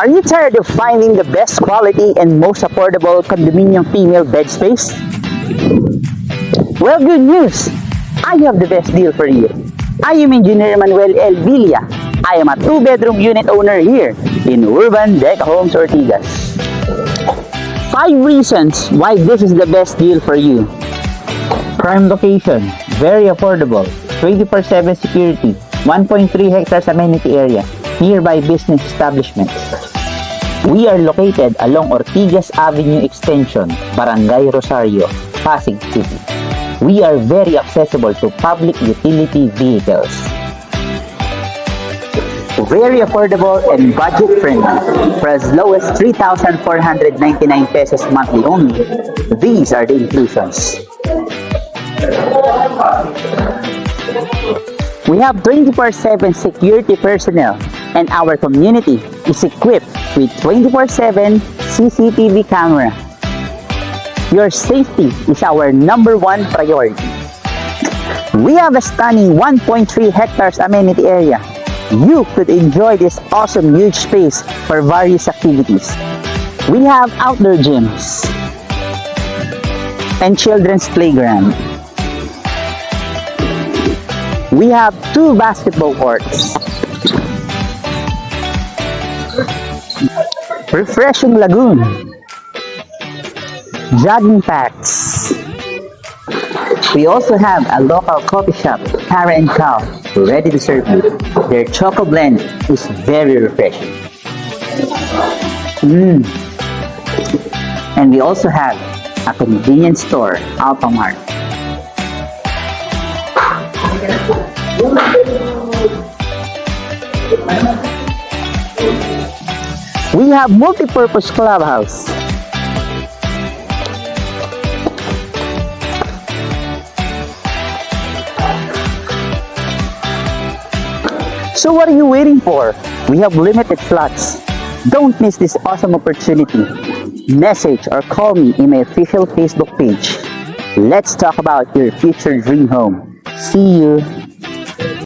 Are you tired of finding the best quality and most affordable condominium female bed space? Well, good news! I have the best deal for you. I am Engineer Emmanuel L. Villa. I am a 2-bedroom unit owner here in Urban Deca Homes Ortigas. 5 reasons why this is the best deal for you. Prime location, very affordable, 24/7 security, 1.3 hectares amenity area, nearby business establishments. We are located along Ortigas Avenue Extension, Barangay Rosario, Pasig City. We are very accessible to public utility vehicles. Very affordable and budget friendly. For as low as 3,499 pesos monthly only, these are the inclusions. We have 24/7 security personnel, and our community is equipped with 24/7 CCTV camera. Your safety is our #1 priority. We have a stunning 1.3 hectares amenity area. You could enjoy this awesome huge space for various activities. We have outdoor gyms and children's playground. We have 2 basketball courts, refreshing lagoon, jogging packs. We also have a local coffee shop, Para and Cow, ready to serve you. Their choco blend is very refreshing. And we also have a convenience store, Alphamart. We have multi-purpose clubhouse. So what are you waiting for? We have limited slots. Don't miss this awesome opportunity. Message or call me in my official Facebook page. Let's talk about your future dream home. See you